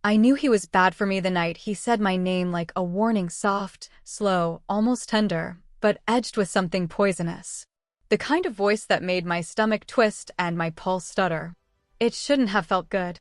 I knew he was bad for me the night he said my name, like a warning, soft, slow, almost tender, but edged with something poisonous. The kind of voice that made my stomach twist and my pulse stutter. It shouldn't have felt good.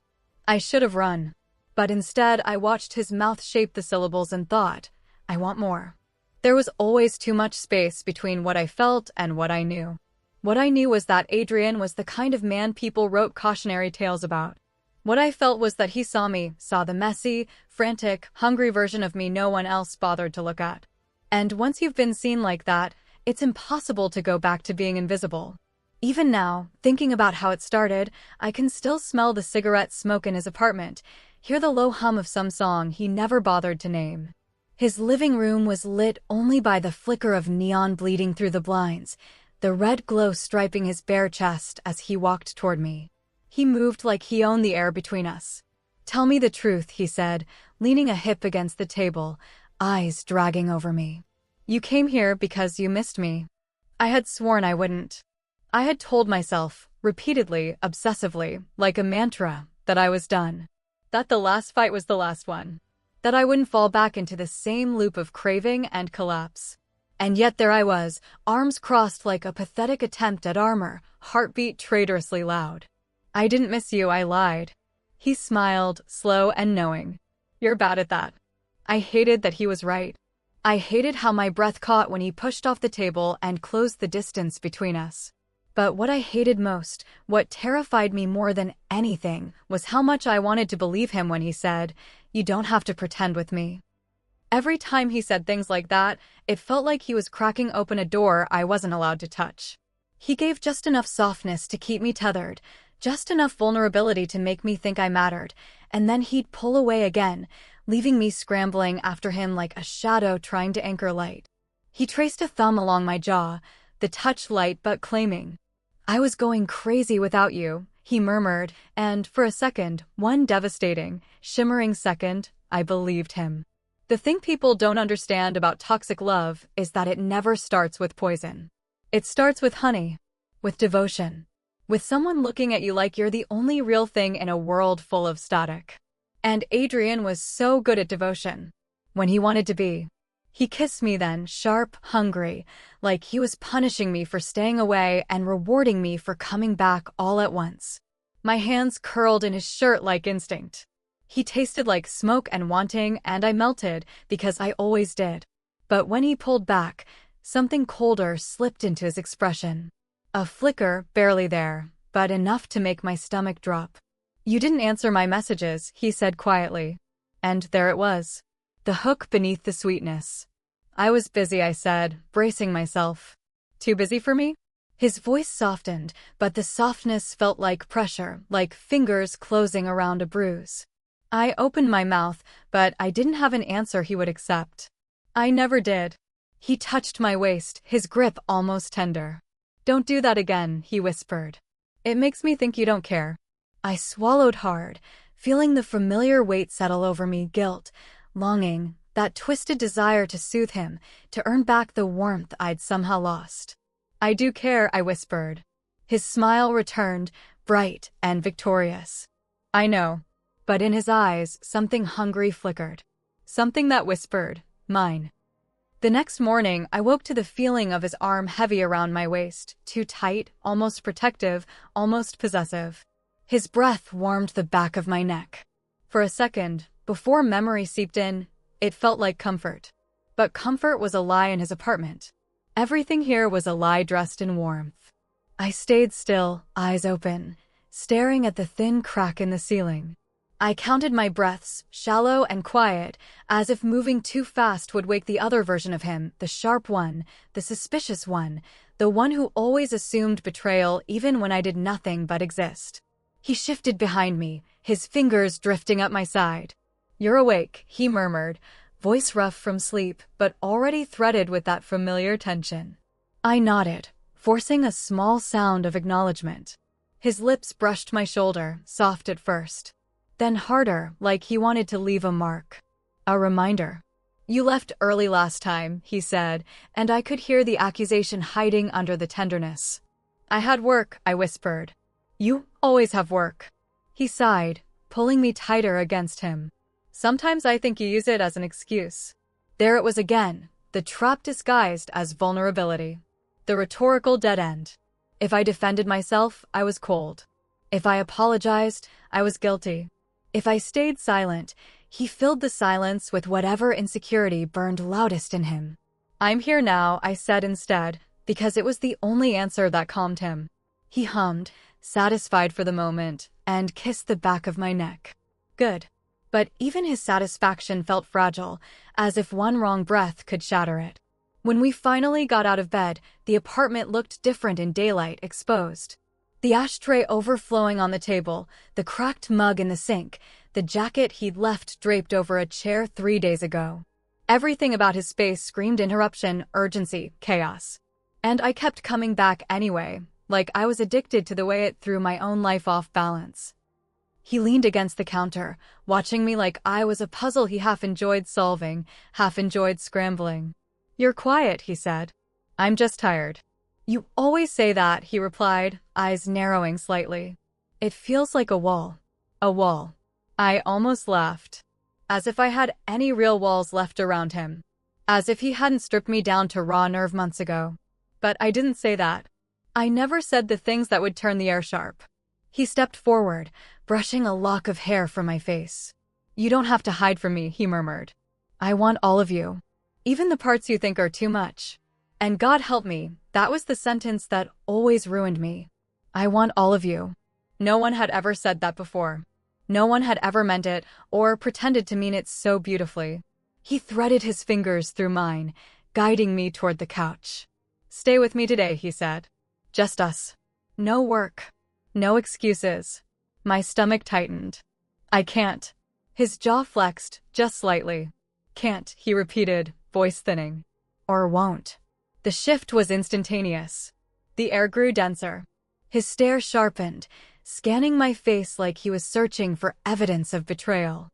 I should have run. But instead, I watched his mouth shape the syllables and thought, I want more. There was always too much space between what I felt and what I knew. What I knew was that Adrian was the kind of man people wrote cautionary tales about. What I felt was that he saw me, saw the messy, frantic, hungry version of me no one else bothered to look at. And once you've been seen like that, it's impossible to go back to being invisible. Even now, thinking about how it started, I can still smell the cigarette smoke in his apartment, hear the low hum of some song he never bothered to name. His living room was lit only by the flicker of neon bleeding through the blinds, the red glow striping his bare chest as he walked toward me. He moved like he owned the air between us. "Tell me the truth," he said, leaning a hip against the table, eyes dragging over me. "You came here because you missed me." I had sworn I wouldn't. I had told myself, repeatedly, obsessively, like a mantra, that I was done. That the last fight was the last one. That I wouldn't fall back into the same loop of craving and collapse. And yet there I was, arms crossed like a pathetic attempt at armor, heartbeat traitorously loud. "I didn't miss you," I lied. He smiled, slow and knowing. "You're bad at that." I hated that he was right. I hated how my breath caught when he pushed off the table and closed the distance between us. But what I hated most, what terrified me more than anything, was how much I wanted to believe him when he said, "You don't have to pretend with me." Every time he said things like that, it felt like he was cracking open a door I wasn't allowed to touch. He gave just enough softness to keep me tethered, just enough vulnerability to make me think I mattered, and then he'd pull away again, leaving me scrambling after him like a shadow trying to anchor light. He traced a thumb along my jaw, the touch light but claiming. "I was going crazy without you," he murmured, and for a second, one devastating, shimmering second, I believed him. The thing people don't understand about toxic love is that it never starts with poison. It starts with honey, with devotion, with someone looking at you like you're the only real thing in a world full of static. And Adrian was so good at devotion. When he wanted to be. He kissed me then, sharp, hungry, like he was punishing me for staying away and rewarding me for coming back all at once. My hands curled in his shirt like instinct. He tasted like smoke and wanting, and I melted, because I always did. But when he pulled back, something colder slipped into his expression. A flicker, barely there, but enough to make my stomach drop. "You didn't answer my messages," he said quietly. And there it was. The hook beneath the sweetness. "I was busy," I said, bracing myself. "Too busy for me?" His voice softened, but the softness felt like pressure, like fingers closing around a bruise. I opened my mouth, but I didn't have an answer he would accept. I never did. He touched my waist, his grip almost tender. "Don't do that again," he whispered. "It makes me think you don't care." I swallowed hard, feeling the familiar weight settle over me, guilt, longing, that twisted desire to soothe him, to earn back the warmth I'd somehow lost. "I do care," I whispered. His smile returned, bright and victorious. "I know." But in his eyes, something hungry flickered. Something that whispered, "Mine." The next morning, I woke to the feeling of his arm heavy around my waist, too tight, almost protective, almost possessive. His breath warmed the back of my neck. For a second, before memory seeped in, it felt like comfort. But comfort was a lie in his apartment. Everything here was a lie dressed in warmth. I stayed still, eyes open, staring at the thin crack in the ceiling. I counted my breaths, shallow and quiet, as if moving too fast would wake the other version of him, the sharp one, the suspicious one, the one who always assumed betrayal even when I did nothing but exist. He shifted behind me, his fingers drifting up my side. "You're awake," he murmured, voice rough from sleep, but already threaded with that familiar tension. I nodded, forcing a small sound of acknowledgement. His lips brushed my shoulder, soft at first. Then harder, like he wanted to leave a mark. A reminder. "You left early last time," he said, and I could hear the accusation hiding under the tenderness. "I had work," I whispered. "You always have work." He sighed, pulling me tighter against him. Sometimes I think you use it as an excuse. There it was again, the trap disguised as vulnerability. The rhetorical dead end. If I defended myself, I was cold. If I apologized, I was guilty. If I stayed silent, he filled the silence with whatever insecurity burned loudest in him. I'm here now, I said instead, because it was the only answer that calmed him. He hummed, satisfied for the moment, and kissed the back of my neck. Good. But even his satisfaction felt fragile, as if one wrong breath could shatter it. When we finally got out of bed, the apartment looked different in daylight, exposed. The ashtray overflowing on the table, the cracked mug in the sink, the jacket he'd left draped over a chair 3 days ago. Everything about his space screamed interruption, urgency, chaos. And I kept coming back anyway, like I was addicted to the way it threw my own life off balance. He leaned against the counter, watching me like I was a puzzle he half enjoyed solving, half enjoyed scrambling. "You're quiet," he said. "I'm just tired." "You always say that," he replied, eyes narrowing slightly. "It feels like a wall." A wall. I almost laughed. As if I had any real walls left around him. As if he hadn't stripped me down to raw nerve months ago. But I didn't say that. I never said the things that would turn the air sharp. He stepped forward, brushing a lock of hair from my face. "You don't have to hide from me," he murmured. "I want all of you. Even the parts you think are too much." And God help me, that was the sentence that always ruined me. I want all of you. No one had ever said that before. No one had ever meant it, or pretended to mean it so beautifully. He threaded his fingers through mine, guiding me toward the couch. "Stay with me today," he said. "Just us. No work. No excuses." My stomach tightened. "I can't." His jaw flexed, just slightly. "Can't," he repeated, voice thinning. "Or won't." The shift was instantaneous. The air grew denser. His stare sharpened, scanning my face like he was searching for evidence of betrayal.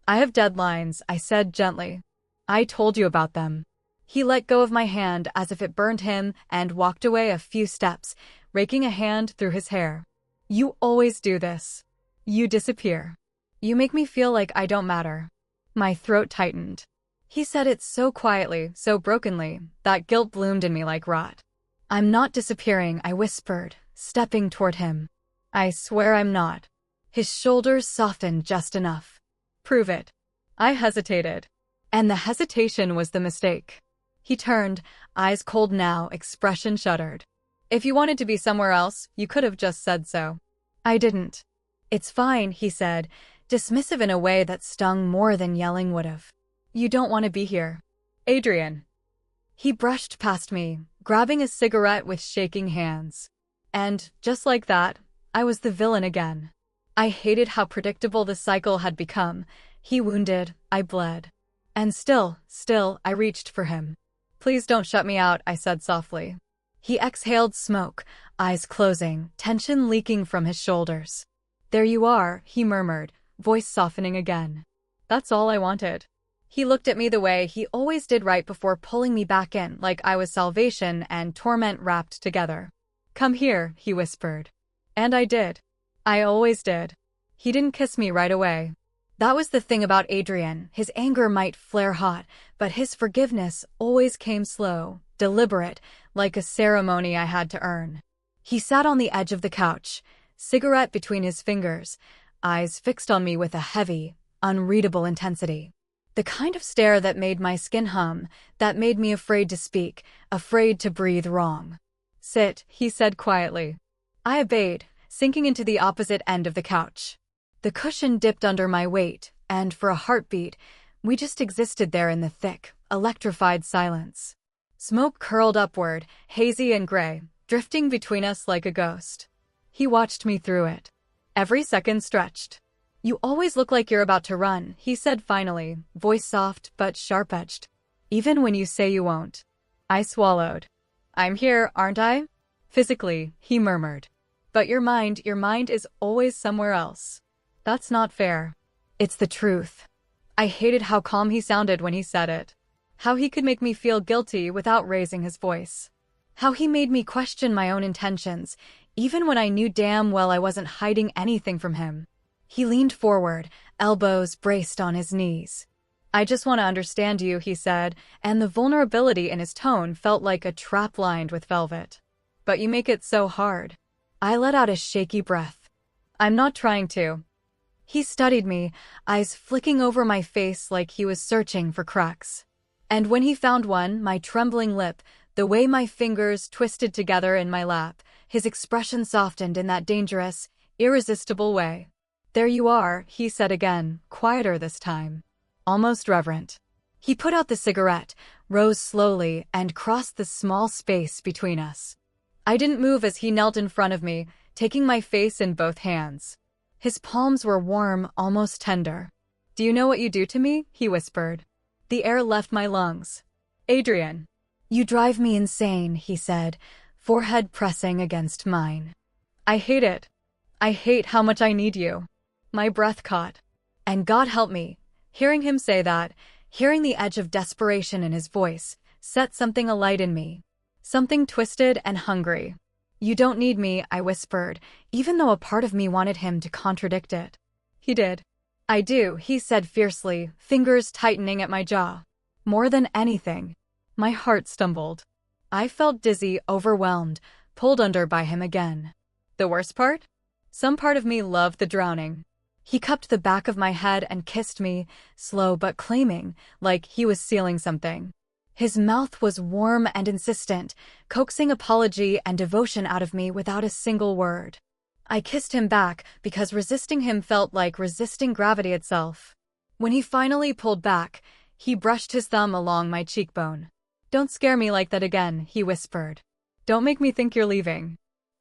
"I have deadlines," I said gently. "I told you about them." He let go of my hand as if it burned him and walked away a few steps, raking a hand through his hair. "You always do this. You disappear. You make me feel like I don't matter." My throat tightened. He said it so quietly, so brokenly, that guilt bloomed in me like rot. "I'm not disappearing," I whispered, stepping toward him. "I swear I'm not." His shoulders softened just enough. "Prove it." I hesitated. And the hesitation was the mistake. He turned, eyes cold now, expression shuddered. "If you wanted to be somewhere else, you could have just said so." I didn't. "It's fine," he said, dismissive in a way that stung more than yelling would have. "You don't want to be here. Adrian." He brushed past me, grabbing a cigarette with shaking hands. And, just like that, I was the villain again. I hated how predictable the cycle had become. He wounded, I bled. And still, I reached for him. "Please don't shut me out," I said softly. He exhaled smoke, eyes closing, tension leaking from his shoulders. "There you are," he murmured, voice softening again. "That's all I wanted." He looked at me the way he always did right before pulling me back in, like I was salvation and torment wrapped together. "Come here," he whispered. And I did. I always did. He didn't kiss me right away. That was the thing about Adrian. His anger might flare hot, but his forgiveness always came slow, deliberate, like a ceremony I had to earn. He sat on the edge of the couch, cigarette between his fingers, eyes fixed on me with a heavy, unreadable intensity. The kind of stare that made my skin hum, that made me afraid to speak, afraid to breathe wrong. "Sit," he said quietly. I obeyed, sinking into the opposite end of the couch. The cushion dipped under my weight, and for a heartbeat, we just existed there in the thick, electrified silence. Smoke curled upward, hazy and gray, drifting between us like a ghost. He watched me through it. Every second stretched. "You always look like you're about to run," he said finally, voice soft but sharp-edged. "Even when you say you won't." I swallowed. "I'm here, aren't I?" "Physically," he murmured. "But your mind is always somewhere else." "That's not fair." "It's the truth." I hated how calm he sounded when he said it. How he could make me feel guilty without raising his voice. How he made me question my own intentions, even when I knew damn well I wasn't hiding anything from him. He leaned forward, elbows braced on his knees. "I just want to understand you," he said, and the vulnerability in his tone felt like a trap lined with velvet. "But you make it so hard." I let out a shaky breath. "I'm not trying to." He studied me, eyes flicking over my face like he was searching for cracks. And when he found one, my trembling lip, the way my fingers twisted together in my lap, his expression softened in that dangerous, irresistible way. "There you are," he said again, quieter this time. Almost reverent. He put out the cigarette, rose slowly, and crossed the small space between us. I didn't move as he knelt in front of me, taking my face in both hands. His palms were warm, almost tender. "Do you know what you do to me?" he whispered. The air left my lungs. "Adrian." "You drive me insane," he said, forehead pressing against mine. "I hate it. I hate how much I need you." My breath caught. And God help me, hearing him say that, hearing the edge of desperation in his voice, set something alight in me. Something twisted and hungry. "You don't need me," I whispered, even though a part of me wanted him to contradict it. He did. "I do," he said fiercely, fingers tightening at my jaw. More than anything. My heart stumbled. I felt dizzy, overwhelmed, pulled under by him again. The worst part? Some part of me loved the drowning. He cupped the back of my head and kissed me, slow but claiming, like he was sealing something. His mouth was warm and insistent, coaxing apology and devotion out of me without a single word. I kissed him back because resisting him felt like resisting gravity itself. When he finally pulled back, he brushed his thumb along my cheekbone. "Don't scare me like that again," he whispered. "Don't make me think you're leaving."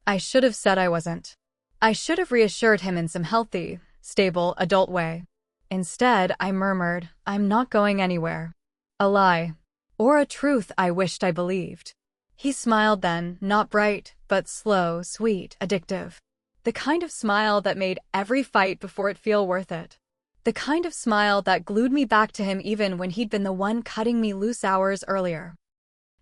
I should have said I wasn't. I should have reassured him in some healthy, stable, adult way. Instead, I murmured, "I'm not going anywhere." A lie. Or a truth I wished I believed. He smiled then, not bright, but slow, sweet, addictive. The kind of smile that made every fight before it feel worth it. The kind of smile that glued me back to him even when he'd been the one cutting me loose hours earlier.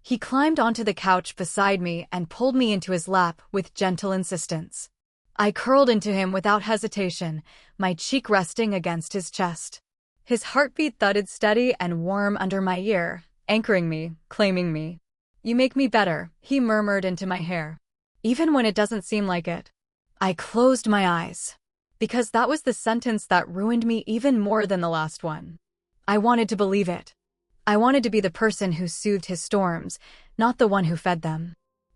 He climbed onto the couch beside me and pulled me into his lap with gentle insistence. I curled into him without hesitation, my cheek resting against his chest. His heartbeat thudded steady and warm under my ear, anchoring me, claiming me. "You make me better," he murmured into my hair. "Even when it doesn't seem like it." I closed my eyes. Because that was the sentence that ruined me even more than the last one. I wanted to believe it. I wanted to be the person who soothed his storms, not the one who fed them.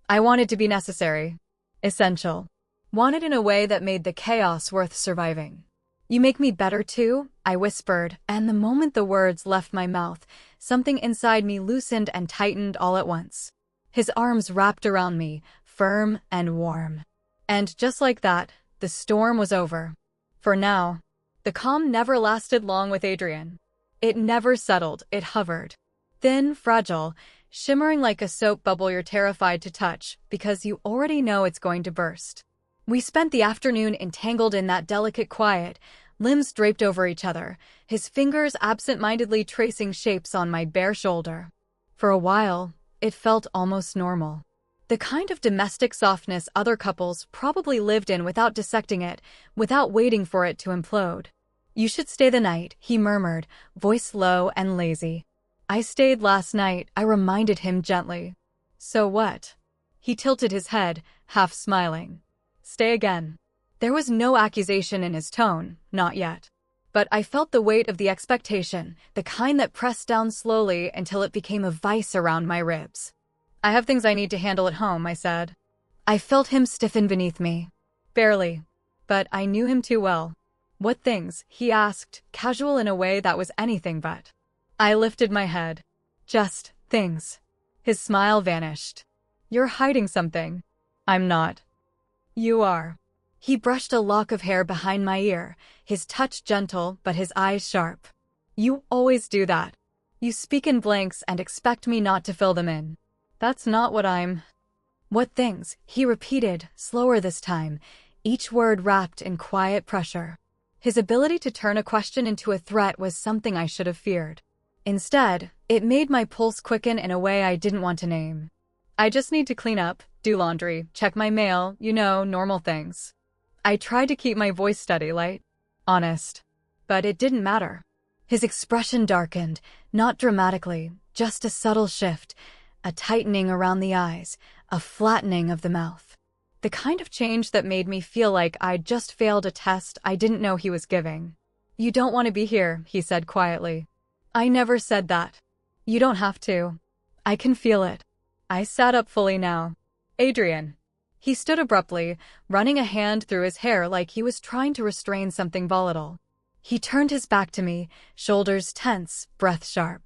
I wanted to be necessary. Essential. Wanted in a way that made the chaos worth surviving. "You make me better too," I whispered, and the moment the words left my mouth, something inside me loosened and tightened all at once. His arms wrapped around me, firm and warm. And just like that, the storm was over. For now. The calm never lasted long with Adrian. It never settled, it hovered. Thin, fragile, shimmering like a soap bubble you're terrified to touch because you already know it's going to burst. We spent the afternoon entangled in that delicate quiet, limbs draped over each other, his fingers absent-mindedly tracing shapes on my bare shoulder. For a while, it felt almost normal. The kind of domestic softness other couples probably lived in without dissecting it, without waiting for it to implode. "You should stay the night," he murmured, voice low and lazy. "I stayed last night," I reminded him gently. "So what?" He tilted his head, half smiling. "Stay again." There was no accusation in his tone, not yet. But I felt the weight of the expectation, the kind that pressed down slowly until it became a vice around my ribs. "I have things I need to handle at home," I said. I felt him stiffen beneath me. Barely. But I knew him too well. "What things?" he asked, casual in a way that was anything but. I lifted my head. "Just things." His smile vanished. "You're hiding something." "I'm not." "You are." He brushed a lock of hair behind my ear, his touch gentle but his eyes sharp. "You always do that. You speak in blanks and expect me not to fill them in." "That's not what I'm—" "What things?" he repeated, slower this time, each word wrapped in quiet pressure. His ability to turn a question into a threat was something I should have feared. Instead, it made my pulse quicken in a way I didn't want to name. "I just need to clean up, do laundry, check my mail, normal things." I tried to keep my voice steady, light. honest. But it didn't matter. His expression darkened, not dramatically, just a subtle shift, a tightening around the eyes, a flattening of the mouth. The kind of change that made me feel like I'd just failed a test I didn't know he was giving. "You don't want to be here," he said quietly. "I never said that." "You don't have to. I can feel it." I sat up fully now. "Adrian." He stood abruptly, running a hand through his hair like he was trying to restrain something volatile. He turned his back to me, shoulders tense, breath sharp.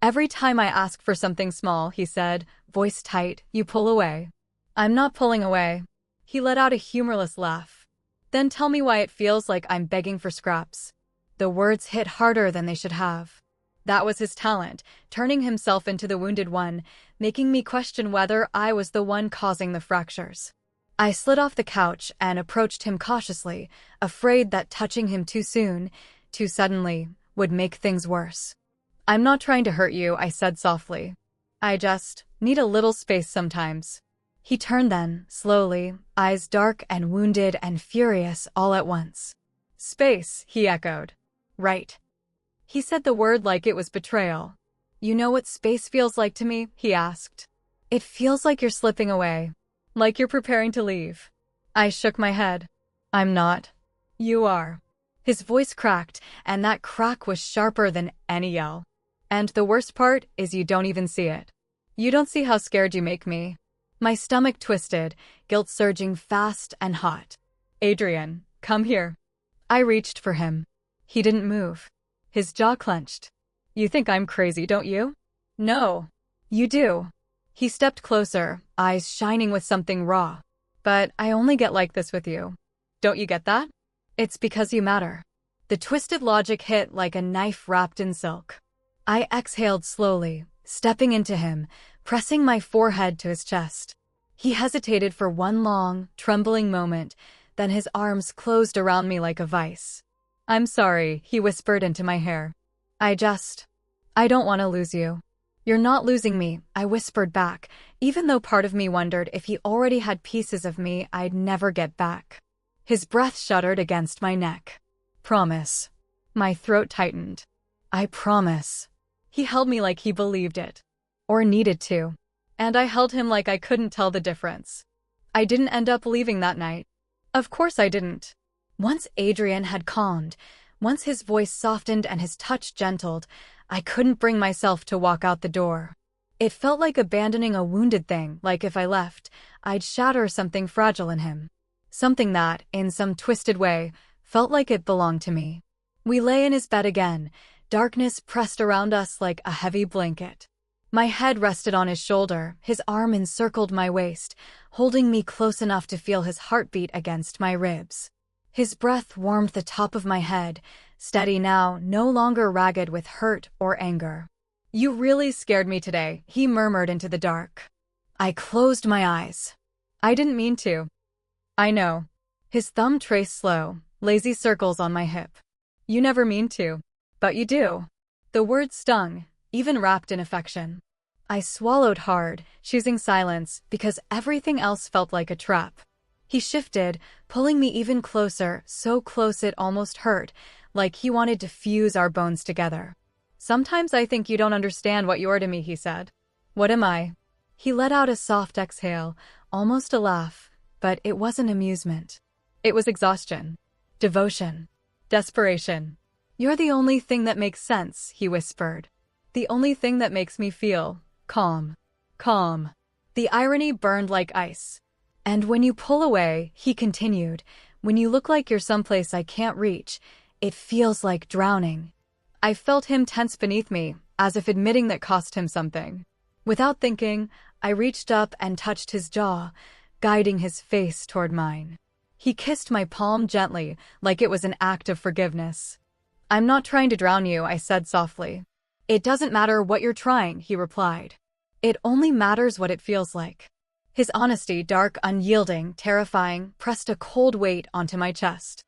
"Every time I ask for something small," he said, voice tight, "you pull away." "I'm not pulling away." He let out a humorless laugh. "Then tell me why it feels like I'm begging for scraps." The words hit harder than they should have. That was his talent, turning himself into the wounded one, making me question whether I was the one causing the fractures. I slid off the couch and approached him cautiously, afraid that touching him too soon, too suddenly, would make things worse. "I'm not trying to hurt you," I said softly. "I just need a little space sometimes." He turned then, slowly, eyes dark and wounded and furious all at once. "Space," he echoed. "Right." He said the word like it was betrayal. "You know what space feels like to me?" he asked. "It feels like you're slipping away. Like you're preparing to leave." I shook my head. "I'm not." "You are." His voice cracked, and that crack was sharper than any yell. "And the worst part is you don't even see it. You don't see how scared you make me." My stomach twisted, guilt surging fast and hot. "Adrian, come here." I reached for him. He didn't move. His jaw clenched. "You think I'm crazy, don't you?" "No. You do." He stepped closer, eyes shining with something raw. "But I only get like this with you. Don't you get that? It's because you matter." The twisted logic hit like a knife wrapped in silk. I exhaled slowly, stepping into him, pressing my forehead to his chest. He hesitated for one long, trembling moment, then his arms closed around me like a vice. "I'm sorry," he whispered into my hair. I don't want to lose you." "You're not losing me," I whispered back, even though part of me wondered if he already had pieces of me I'd never get back. His breath shuddered against my neck. "Promise." My throat tightened. "I promise." He held me like he believed it. Or needed to. And I held him like I couldn't tell the difference. I didn't end up leaving that night. Of course I didn't. Once Adrian had calmed, once his voice softened and his touch gentled, I couldn't bring myself to walk out the door. It felt like abandoning a wounded thing, like if I left, I'd shatter something fragile in him. Something that, in some twisted way, felt like it belonged to me. We lay in his bed again, darkness pressed around us like a heavy blanket. My head rested on his shoulder, his arm encircled my waist, holding me close enough to feel his heartbeat against my ribs. His breath warmed the top of my head, steady now, no longer ragged with hurt or anger. "You really scared me today," he murmured into the dark. I closed my eyes. "I didn't mean to." "I know." His thumb traced slow, lazy circles on my hip. "You never mean to. But you do." The word stung, even wrapped in affection. I swallowed hard, choosing silence, because everything else felt like a trap. He shifted, pulling me even closer, so close it almost hurt, like he wanted to fuse our bones together. "Sometimes I think you don't understand what you are to me," he said. "What am I?" He let out a soft exhale, almost a laugh, but it wasn't amusement. It was exhaustion, devotion, desperation. "You're the only thing that makes sense," he whispered. "The only thing that makes me feel calm." Calm. The irony burned like ice. "And when you pull away," he continued, "when you look like you're someplace I can't reach, it feels like drowning." I felt him tense beneath me, as if admitting that cost him something. Without thinking, I reached up and touched his jaw, guiding his face toward mine. He kissed my palm gently, like it was an act of forgiveness. "I'm not trying to drown you," I said softly. "It doesn't matter what you're trying," he replied. "It only matters what it feels like." His honesty, dark, unyielding, terrifying, pressed a cold weight onto my chest.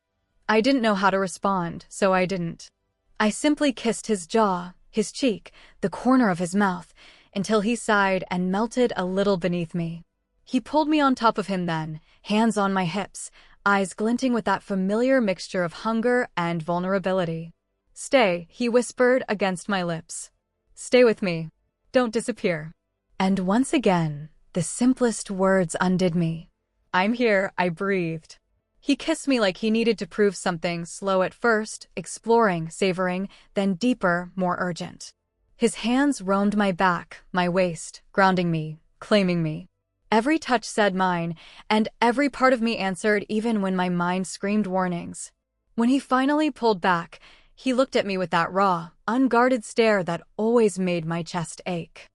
I didn't know how to respond, so I didn't. I simply kissed his jaw, his cheek, the corner of his mouth, until he sighed and melted a little beneath me. He pulled me on top of him then, hands on my hips, eyes glinting with that familiar mixture of hunger and vulnerability. "Stay," he whispered against my lips. "Stay with me. Don't disappear." And once again, the simplest words undid me. "I'm here," I breathed. He kissed me like he needed to prove something, slow at first, exploring, savoring, then deeper, more urgent. His hands roamed my back, my waist, grounding me, claiming me. Every touch said mine, and every part of me answered even when my mind screamed warnings. When he finally pulled back, he looked at me with that raw, unguarded stare that always made my chest ache.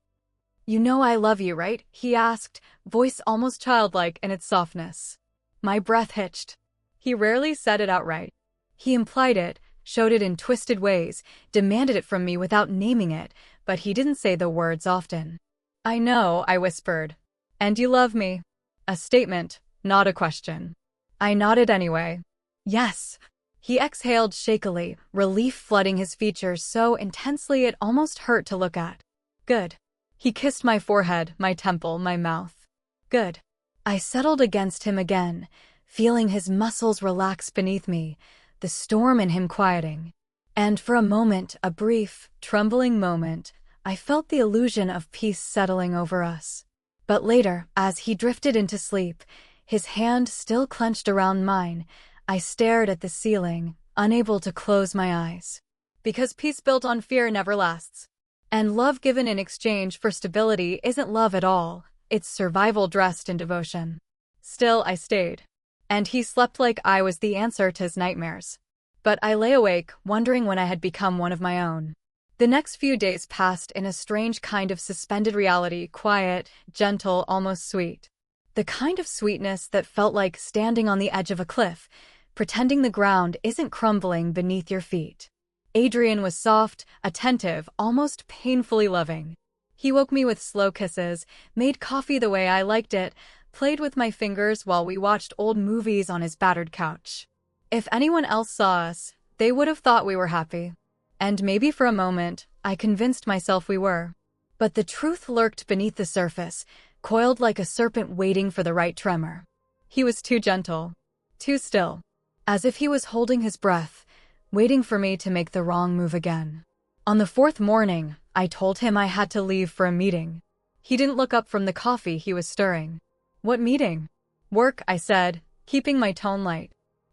"You know I love you, right?" he asked, voice almost childlike in its softness. My breath hitched. He rarely said it outright. He implied it, showed it in twisted ways, demanded it from me without naming it, but he didn't say the words often. "I know," I whispered. "And you love me." A statement, not a question. I nodded anyway. "Yes." He exhaled shakily, relief flooding his features so intensely it almost hurt to look at. "Good." He kissed my forehead, my temple, my mouth. "Good." I settled against him again, feeling his muscles relax beneath me, the storm in him quieting. And for a moment, a brief, trembling moment, I felt the illusion of peace settling over us. But later, as he drifted into sleep, his hand still clenched around mine, I stared at the ceiling, unable to close my eyes. Because peace built on fear never lasts. And love given in exchange for stability isn't love at all, it's survival dressed in devotion. Still, I stayed. And he slept like I was the answer to his nightmares. But I lay awake, wondering when I had become one of my own. The next few days passed in a strange kind of suspended reality, quiet, gentle, almost sweet. The kind of sweetness that felt like standing on the edge of a cliff, pretending the ground isn't crumbling beneath your feet. Adrian was soft, attentive, almost painfully loving. He woke me with slow kisses, made coffee the way I liked it, played with my fingers while we watched old movies on his battered couch. If anyone else saw us, they would have thought we were happy. And maybe for a moment, I convinced myself we were. But the truth lurked beneath the surface, coiled like a serpent waiting for the right tremor. He was too gentle, too still, as if he was holding his breath, waiting for me to make the wrong move again. On the fourth morning, I told him I had to leave for a meeting. He didn't look up from the coffee he was stirring. "What meeting?" "Work," I said, keeping my tone light.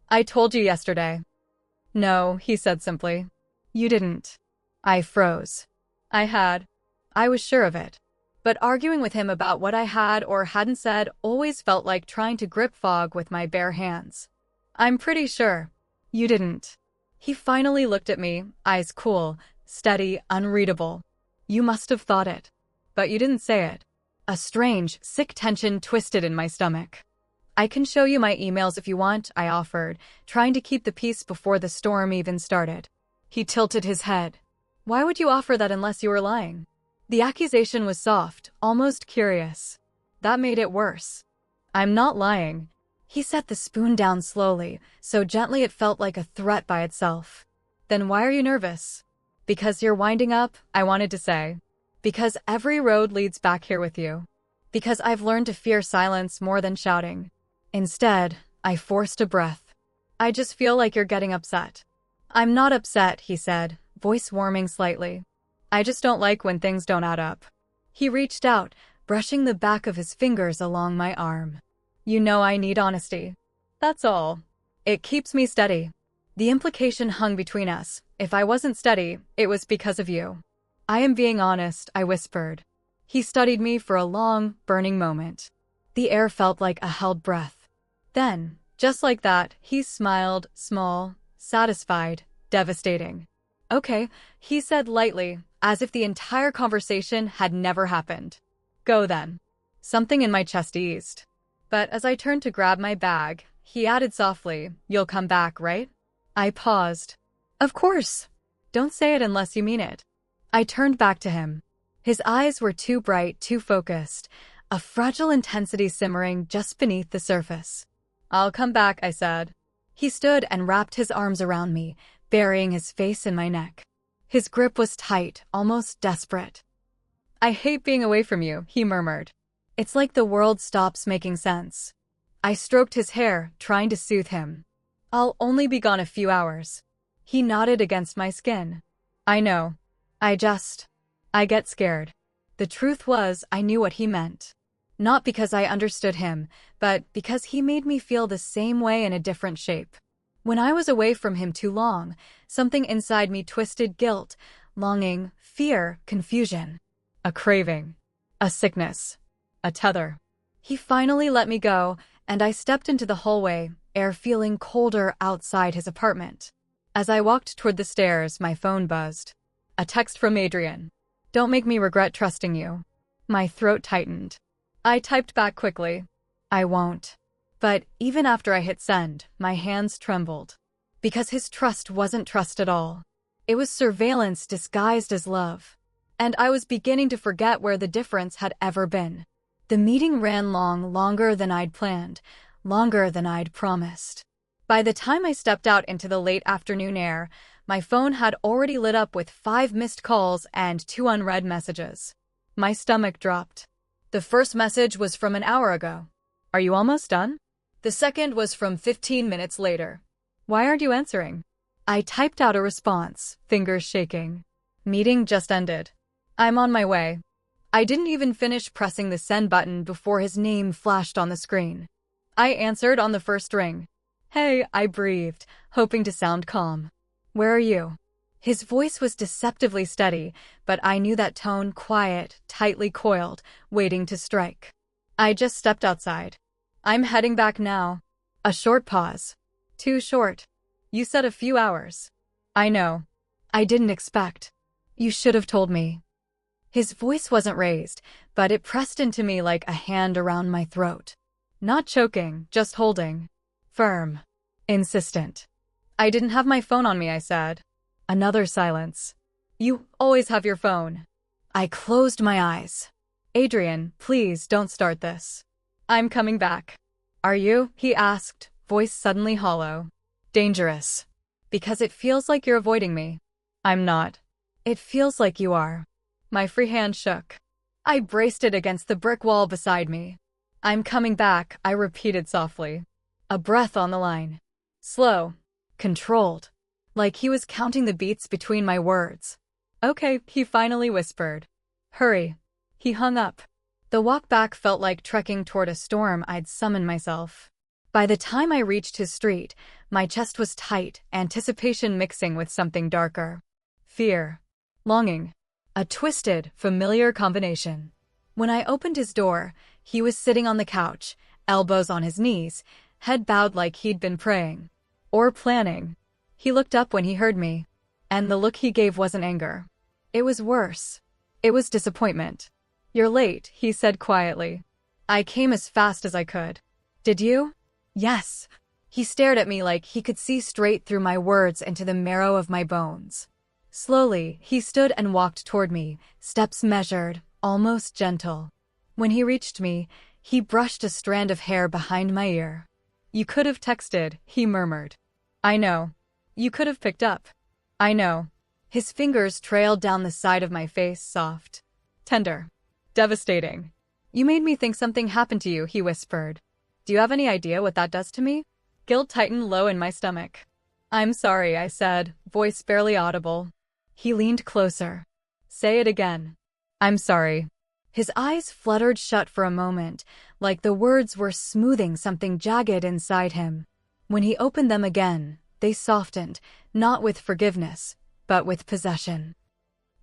"I told you yesterday." "No," he said simply. "You didn't." I froze. I had. I was sure of it. But arguing with him about what I had or hadn't said always felt like trying to grip fog with my bare hands. "I'm pretty sure." "You didn't." He finally looked at me, eyes cool, steady, unreadable. "You must have thought it. But you didn't say it." A strange, sick tension twisted in my stomach. "I can show you my emails if you want," I offered, trying to keep the peace before the storm even started. He tilted his head. "Why would you offer that unless you were lying?" The accusation was soft, almost curious. That made it worse. "I'm not lying." He set the spoon down slowly, so gently it felt like a threat by itself. "Then why are you nervous?" "Because you're winding up," I wanted to say. "Because every road leads back here with you. Because I've learned to fear silence more than shouting." Instead, I forced a breath. "I just feel like you're getting upset." "I'm not upset," he said, voice warming slightly. "I just don't like when things don't add up." He reached out, brushing the back of his fingers along my arm. "You know I need honesty. That's all. It keeps me steady." The implication hung between us. If I wasn't steady, it was because of you. "I am being honest," I whispered. He studied me for a long, burning moment. The air felt like a held breath. Then, just like that, he smiled, small, satisfied, devastating. "Okay," he said lightly, as if the entire conversation had never happened. "Go then." Something in my chest eased. But as I turned to grab my bag, he added softly, "You'll come back, right?" I paused. "Of course." "Don't say it unless you mean it." I turned back to him. His eyes were too bright, too focused, a fragile intensity simmering just beneath the surface. "I'll come back," I said. He stood and wrapped his arms around me, burying his face in my neck. His grip was tight, almost desperate. "I hate being away from you," he murmured. "It's like the world stops making sense." I stroked his hair, trying to soothe him. I'll only be gone a few hours. He nodded against my skin. I know. I get scared. The truth was, I knew what he meant. Not because I understood him, but because he made me feel the same way in a different shape. When I was away from him too long, something inside me twisted guilt, longing, fear, confusion. A craving. A sickness. A tether. He finally let me go, and I stepped into the hallway, air feeling colder outside his apartment. As I walked toward the stairs, my phone buzzed. A text from Adrian. Don't make me regret trusting you. My throat tightened. I typed back quickly. I won't. But even after I hit send, my hands trembled. Because his trust wasn't trust at all. It was surveillance disguised as love. And I was beginning to forget where the difference had ever been. The meeting ran longer than I'd planned, longer than I'd promised. By the time I stepped out into the late afternoon air, my phone had already lit up with 5 missed calls and 2 unread messages. My stomach dropped. The first message was from an hour ago. Are you almost done? The second was from 15 minutes later. Why aren't you answering? I typed out a response, fingers shaking. Meeting just ended. I'm on my way. I didn't even finish pressing the send button before his name flashed on the screen. I answered on the first ring. Hey, I breathed, hoping to sound calm. Where are you? His voice was deceptively steady, but I knew that tone quiet, tightly coiled, waiting to strike. I just stepped outside. I'm heading back now. A short pause. Too short. You said a few hours. I know. I didn't expect. You should have told me. His voice wasn't raised, but it pressed into me like a hand around my throat. Not choking, just holding. Firm. Insistent. I didn't have my phone on me, I said. Another silence. You always have your phone. I closed my eyes. Adrian, please don't start this. I'm coming back. Are you? He asked, voice suddenly hollow. Dangerous. Because it feels like you're avoiding me. I'm not. It feels like you are. My free hand shook. I braced it against the brick wall beside me. I'm coming back, I repeated softly. A breath on the line. Slow. Controlled. Like he was counting the beats between my words. Okay, he finally whispered. Hurry. He hung up. The walk back felt like trekking toward a storm I'd summoned myself. By the time I reached his street, my chest was tight, anticipation mixing with something darker. Fear. Longing. A twisted, familiar combination. When I opened his door, he was sitting on the couch, elbows on his knees, head bowed like he'd been praying. Or planning. He looked up when he heard me. And the look he gave wasn't anger. It was worse. It was disappointment. You're late, he said quietly. I came as fast as I could. Did you? Yes. He stared at me like he could see straight through my words into the marrow of my bones. Slowly, he stood and walked toward me, steps measured, almost gentle. When he reached me, he brushed a strand of hair behind my ear. You could have texted, he murmured. I know. You could have picked up. I know. His fingers trailed down the side of my face, soft. Tender. Devastating. You made me think something happened to you, he whispered. Do you have any idea what that does to me? Guilt tightened low in my stomach. I'm sorry, I said, voice barely audible. He leaned closer. Say it again. I'm sorry. His eyes fluttered shut for a moment, like the words were smoothing something jagged inside him. When he opened them again, they softened, not with forgiveness, but with possession.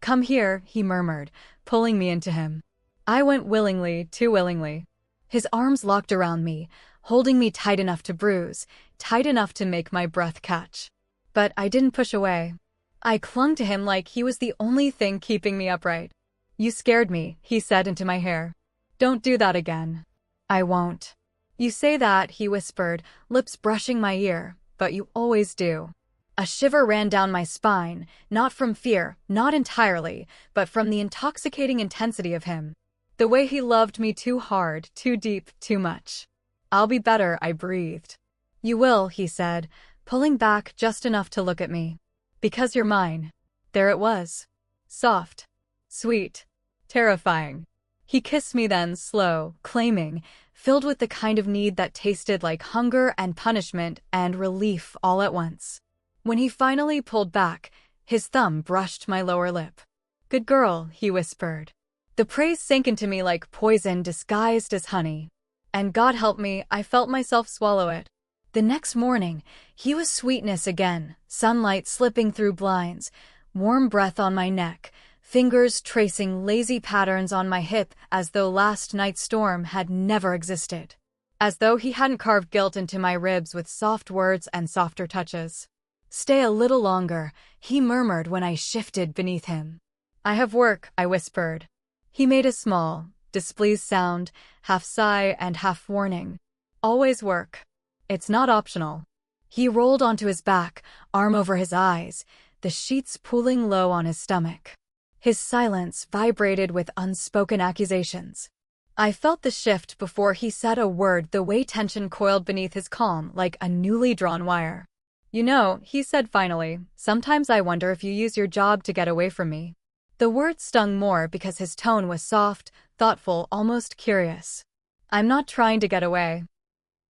Come here, he murmured, pulling me into him. I went willingly, too willingly. His arms locked around me, holding me tight enough to bruise, tight enough to make my breath catch. But I didn't push away. I clung to him like he was the only thing keeping me upright. You scared me, he said into my hair. Don't do that again. I won't. You say that, he whispered, lips brushing my ear, but you always do. A shiver ran down my spine, not from fear, not entirely, but from the intoxicating intensity of him. The way he loved me too hard, too deep, too much. I'll be better, I breathed. You will, he said, pulling back just enough to look at me. Because you're mine. There it was. Soft. Sweet. Terrifying. He kissed me then, slow, claiming, filled with the kind of need that tasted like hunger and punishment and relief all at once. When he finally pulled back, his thumb brushed my lower lip. "Good girl," he whispered. The praise sank into me like poison disguised as honey. And God help me, I felt myself swallow it. The next morning, he was sweetness again, sunlight slipping through blinds, warm breath on my neck, fingers tracing lazy patterns on my hip as though last night's storm had never existed. As though he hadn't carved guilt into my ribs with soft words and softer touches. "Stay a little longer," he murmured when I shifted beneath him. "I have work," I whispered. He made a small, displeased sound, half sigh and half warning. "Always work. It's not optional." He rolled onto his back, arm over his eyes, the sheets pooling low on his stomach. His silence vibrated with unspoken accusations. I felt the shift before he said a word, the way tension coiled beneath his calm like a newly drawn wire. "You know," he said finally, "sometimes I wonder if you use your job to get away from me." The word stung more because his tone was soft, thoughtful, almost curious. "I'm not trying to get away."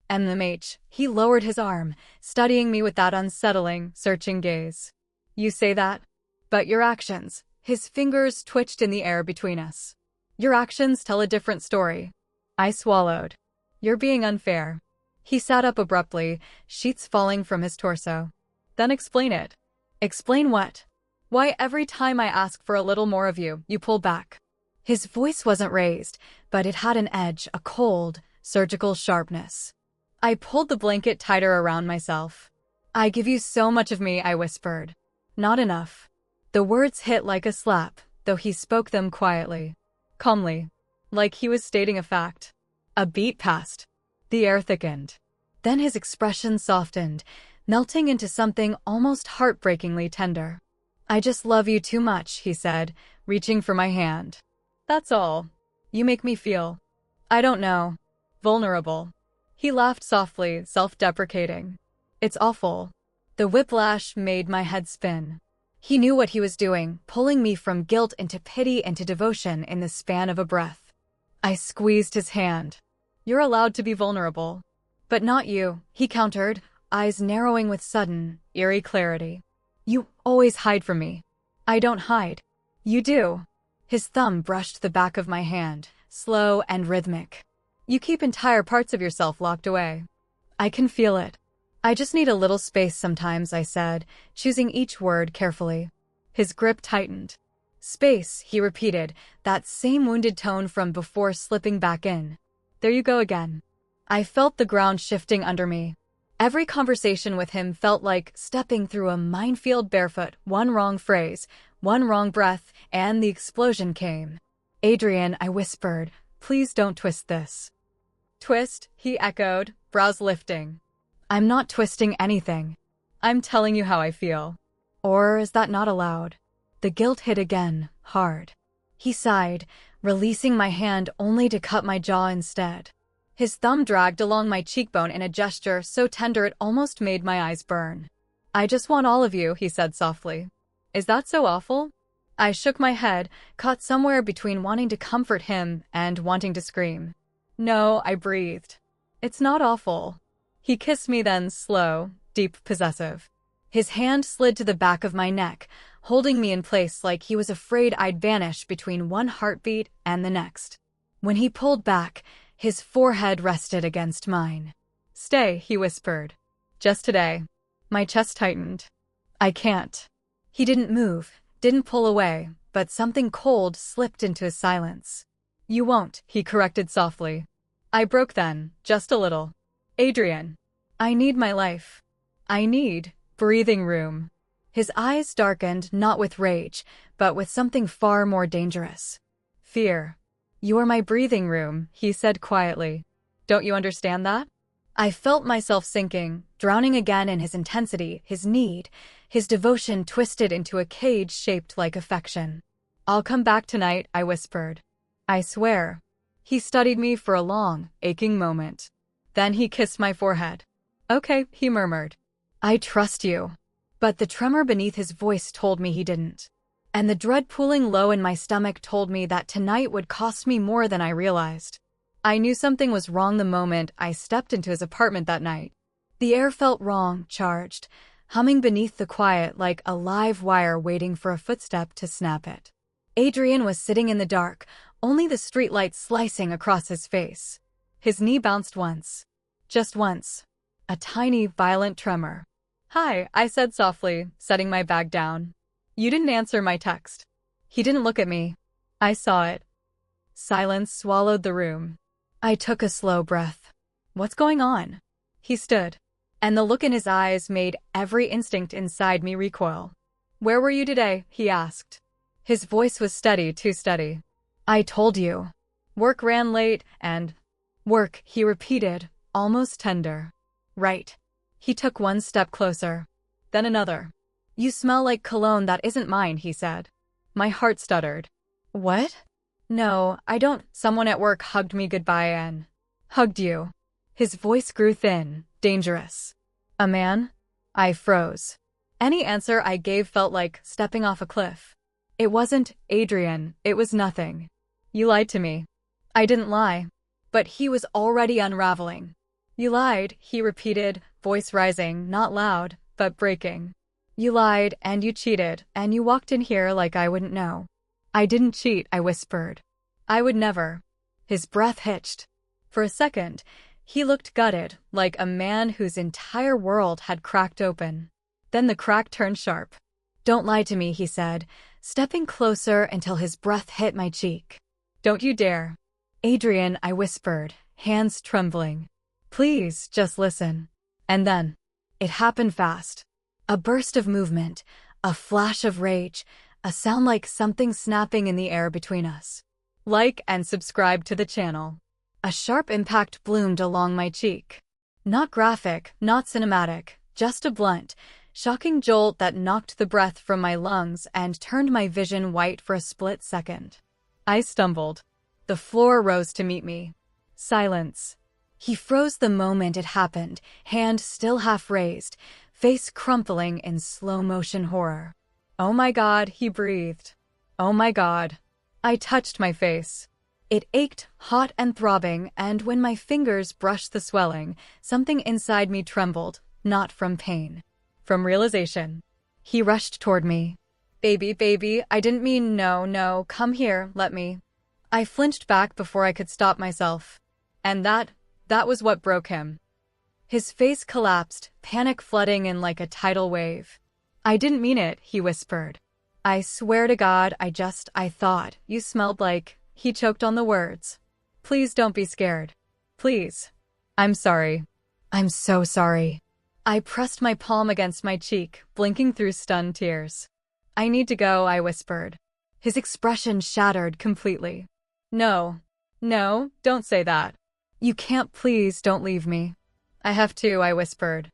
MMH, he lowered his arm, studying me with that unsettling, searching gaze. "You say that? But your actions," his fingers twitched in the air between us. "Your actions tell a different story." I swallowed. "You're being unfair." He sat up abruptly, sheets falling from his torso. "Then explain it." "Explain what?" "Why every time I ask for a little more of you, you pull back." His voice wasn't raised, but it had an edge, a cold, surgical sharpness. I pulled the blanket tighter around myself. "I give you so much of me," I whispered. "Not enough." The words hit like a slap, though he spoke them quietly, calmly, like he was stating a fact. A beat passed. The air thickened. Then his expression softened, melting into something almost heartbreakingly tender. "I just love you too much," he said, reaching for my hand. "That's all. You make me feel, I don't know, vulnerable." He laughed softly, self-deprecating. "It's awful." The whiplash made my head spin. He knew what he was doing, pulling me from guilt into pity into devotion in the span of a breath. I squeezed his hand. "You're allowed to be vulnerable." "But not you," he countered, eyes narrowing with sudden, eerie clarity. "You always hide from me." "I don't hide." "You do." His thumb brushed the back of my hand, slow and rhythmic. "You keep entire parts of yourself locked away." "I can feel it." "I just need a little space sometimes," I said, choosing each word carefully. His grip tightened. "Space," he repeated, that same wounded tone from before, slipping back in. "There you go again." I felt the ground shifting under me. Every conversation with him felt like stepping through a minefield barefoot. One wrong phrase, one wrong breath, and the explosion came. "Adrian," I whispered, "please don't twist this." "Twist?" he echoed, brows lifting. "I'm not twisting anything. I'm telling you how I feel." Or is that not allowed? The guilt hit again, hard. He sighed, releasing my hand only to cut my jaw instead. His thumb dragged along my cheekbone in a gesture so tender it almost made my eyes burn. "I just want all of you," he said softly. "Is that so awful?" I shook my head, caught somewhere between wanting to comfort him and wanting to scream. "No," I breathed. "It's not awful." He kissed me then, slow, deep, possessive. His hand slid to the back of my neck, holding me in place like he was afraid I'd vanish between one heartbeat and the next. When he pulled back, his forehead rested against mine. "Stay," he whispered. "Just today." My chest tightened. "I can't." He didn't move, didn't pull away, but something cold slipped into his silence. "You won't," he corrected softly. I broke then, just a little. "Adrian, I need my life. I need breathing room." His eyes darkened, not with rage, but with something far more dangerous. Fear. "You are my breathing room," he said quietly. "Don't you understand that?" I felt myself sinking, drowning again in his intensity, his need, his devotion twisted into a cage shaped like affection. "I'll come back tonight," I whispered. "I swear." He studied me for a long, aching moment. Then he kissed my forehead. "Okay," he murmured. "I trust you." But the tremor beneath his voice told me he didn't. And the dread pooling low in my stomach told me that tonight would cost me more than I realized. I knew something was wrong the moment I stepped into his apartment that night. The air felt wrong, charged, humming beneath the quiet like a live wire waiting for a footstep to snap it. Adrian was sitting in the dark, only the streetlight slicing across his face. His knee bounced once. Just once. A tiny, violent tremor. "Hi," I said softly, setting my bag down. "You didn't answer my text." He didn't look at me. I saw it. Silence swallowed the room. I took a slow breath. "What's going on?" He stood, and the look in his eyes made every instinct inside me recoil. "Where were you today?" he asked. His voice was steady, too steady. "I told you. Work ran late and—" "Work," he repeated, almost tender. "Right." He took one step closer. Then another. "You smell like cologne that isn't mine," he said. My heart stuttered. "What?" "No, I don't." Someone at work hugged me goodbye and hugged you. His voice grew thin, dangerous. "A man?" I froze. Any answer I gave felt like stepping off a cliff. It wasn't Adrian, it was nothing. "You lied to me." I didn't lie. But he was already unraveling. "You lied," he repeated, voice rising, not loud, but breaking. "You lied, and you cheated, and you walked in here like I wouldn't know." "I didn't cheat," I whispered. "I would never." His breath hitched. For a second, he looked gutted, like a man whose entire world had cracked open. Then the crack turned sharp. "Don't lie to me," he said, stepping closer until his breath hit my cheek. "Don't you dare." "Adrian," I whispered, hands trembling. "Please, just listen." And then, it happened fast. A burst of movement, a flash of rage, a sound like something snapping in the air between us. "Like and subscribe to the channel." A sharp impact bloomed along my cheek. Not graphic, not cinematic, just a blunt, shocking jolt that knocked the breath from my lungs and turned my vision white for a split second. I stumbled. The floor rose to meet me. Silence. He froze the moment it happened, hand still half raised, face crumpling in slow-motion horror. "Oh my God," he breathed. "Oh my God." I touched my face. It ached, hot and throbbing, and when my fingers brushed the swelling, something inside me trembled, not from pain. From realization. He rushed toward me. Baby, I didn't mean no, come here, let me." I flinched back before I could stop myself. And that was what broke him. His face collapsed, panic flooding in like a tidal wave. "I didn't mean it," he whispered. "I swear to God, I thought you smelled like—" He choked on the words. "Please don't be scared. Please." "I'm sorry. I'm so sorry." I pressed my palm against my cheek, blinking through stunned tears. "I need to go," I whispered. His expression shattered completely. No, don't say that. "You can't, please don't leave me." "I have to," I whispered.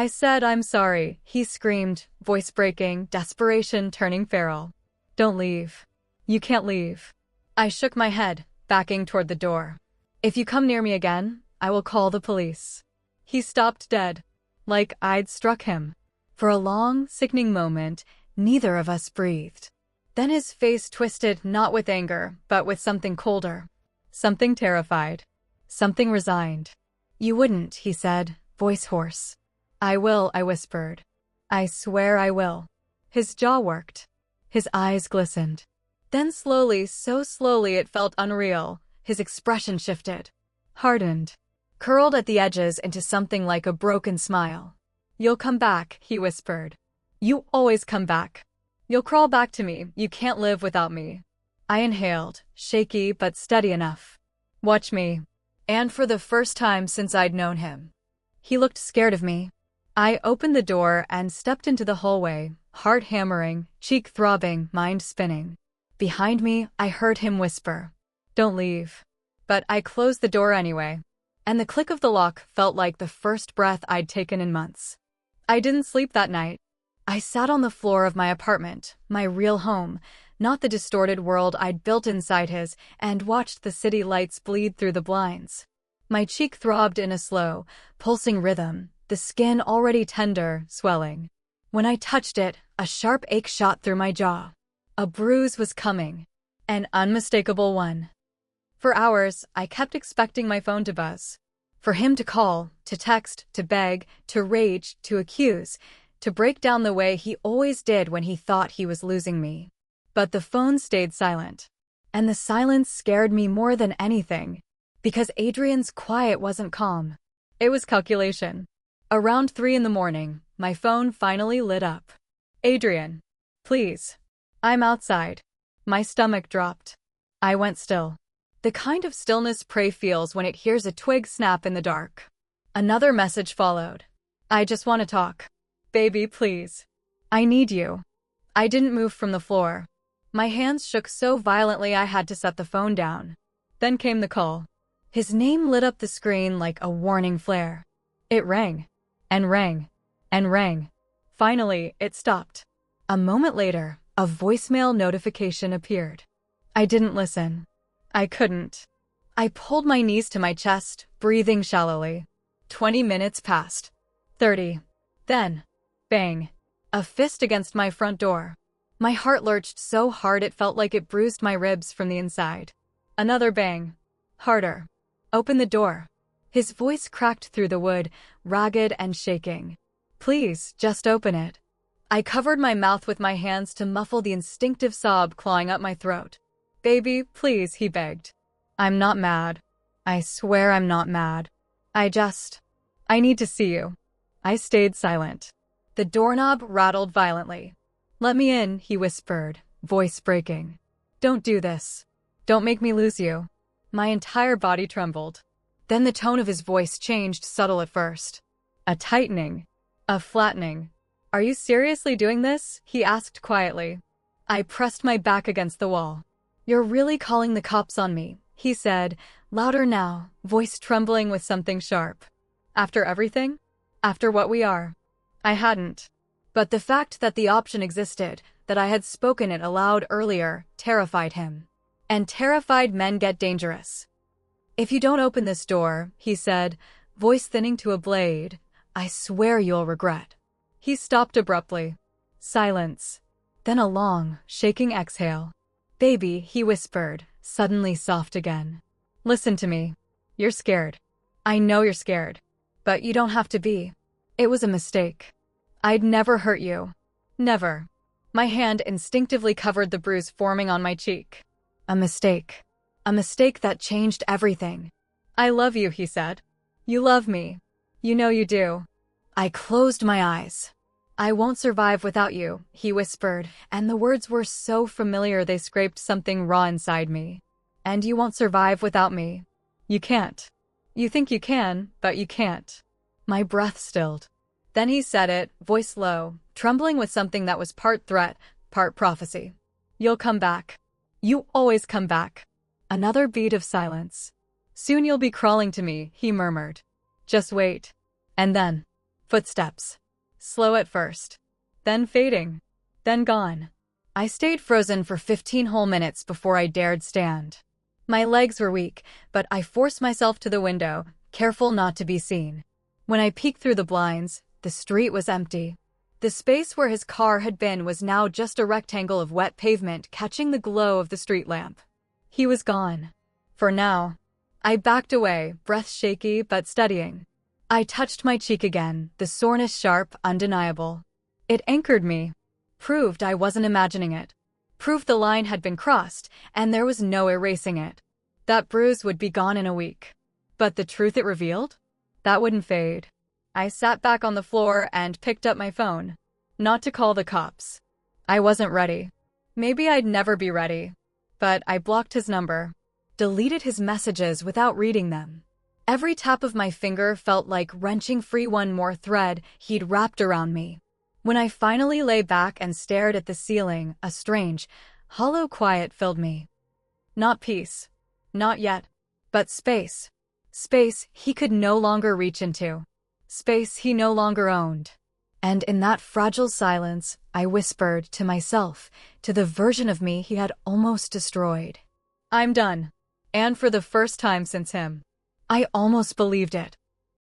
"I said I'm sorry," he screamed, voice breaking, desperation turning feral. "Don't leave. You can't leave." I shook my head, backing toward the door. "If you come near me again, I will call the police." He stopped dead, like I'd struck him. For a long, sickening moment, neither of us breathed. Then his face twisted, not with anger, but with something colder. Something terrified. Something resigned. "You wouldn't," he said, voice hoarse. "I will," I whispered. "I swear I will." His jaw worked. His eyes glistened. Then slowly, so slowly it felt unreal, his expression shifted. Hardened. Curled at the edges into something like a broken smile. "You'll come back," he whispered. "You always come back. You'll crawl back to me. You can't live without me." I inhaled, shaky but steady enough. "Watch me." And for the first time since I'd known him, he looked scared of me. I opened the door and stepped into the hallway, heart hammering, cheek throbbing, mind spinning. Behind me, I heard him whisper, "Don't leave." But I closed the door anyway. And the click of the lock felt like the first breath I'd taken in months. I didn't sleep that night. I sat on the floor of my apartment, my real home, not the distorted world I'd built inside his, and watched the city lights bleed through the blinds. My cheek throbbed in a slow, pulsing rhythm, the skin already tender, swelling. When I touched it, a sharp ache shot through my jaw. A bruise was coming. An unmistakable one. For hours, I kept expecting my phone to buzz. For him to call, to text, to beg, to rage, to accuse, to break down the way he always did when he thought he was losing me. But the phone stayed silent. And the silence scared me more than anything, because Adrian's quiet wasn't calm. It was calculation. Around 3 in the morning, my phone finally lit up. Adrian. Please. I'm outside. My stomach dropped. I went still. The kind of stillness prey feels when it hears a twig snap in the dark. Another message followed. I just want to talk. Baby, please. I need you. I didn't move from the floor. My hands shook so violently I had to set the phone down. Then came the call. His name lit up the screen like a warning flare. It rang. And rang. And rang. Finally, it stopped. A moment later, a voicemail notification appeared. I didn't listen. I couldn't. I pulled my knees to my chest, breathing shallowly. 20 minutes passed. 30. Then, bang. A fist against my front door. My heart lurched so hard it felt like it bruised my ribs from the inside. Another bang. Harder. Open the door. His voice cracked through the wood, ragged and shaking. Please, just open it. I covered my mouth with my hands to muffle the instinctive sob clawing up my throat. Baby, please, he begged. I'm not mad. I swear I'm not mad. I need to see you. I stayed silent. The doorknob rattled violently. Let me in, he whispered, voice breaking. Don't do this. Don't make me lose you. My entire body trembled. Then the tone of his voice changed, subtle at first. A tightening. A flattening. Are you seriously doing this? He asked quietly. I pressed my back against the wall. You're really calling the cops on me, he said, louder now, voice trembling with something sharp. After everything? After what we are? I hadn't. But the fact that the option existed, that I had spoken it aloud earlier, terrified him. And terrified men get dangerous. If you don't open this door, he said, voice thinning to a blade, I swear you'll regret. He stopped abruptly. Silence. Then a long, shaking exhale. Baby, he whispered, suddenly soft again. Listen to me. You're scared. I know you're scared. But you don't have to be. It was a mistake. I'd never hurt you. Never. My hand instinctively covered the bruise forming on my cheek. A mistake. A mistake that changed everything. I love you, he said. You love me. You know you do. I closed my eyes. I won't survive without you, he whispered, and the words were so familiar they scraped something raw inside me. And you won't survive without me. You can't. You think you can, but you can't. My breath stilled. Then he said it, voice low, trembling with something that was part threat, part prophecy. You'll come back. You always come back. Another beat of silence. Soon you'll be crawling to me, he murmured. Just wait. And then, footsteps. Slow at first. Then fading. Then gone. I stayed frozen for 15 whole minutes before I dared stand. My legs were weak, but I forced myself to the window, careful not to be seen. When I peeked through the blinds, the street was empty. The space where his car had been was now just a rectangle of wet pavement catching the glow of the street lamp. He was gone. For now. I backed away, breath shaky but steadying. I touched my cheek again, the soreness sharp, undeniable. It anchored me. Proved I wasn't imagining it. Proved the line had been crossed, and there was no erasing it. That bruise would be gone in a week. But the truth it revealed? That wouldn't fade. I sat back on the floor and picked up my phone. Not to call the cops. I wasn't ready. Maybe I'd never be ready. But I blocked his number. Deleted his messages without reading them. Every tap of my finger felt like wrenching free one more thread he'd wrapped around me. When I finally lay back and stared at the ceiling, a strange, hollow quiet filled me. Not peace. Not yet. But space. Space he could no longer reach into. Space he no longer owned. And in that fragile silence, I whispered to myself, to the version of me he had almost destroyed. I'm done. And for the first time since him. I almost believed it.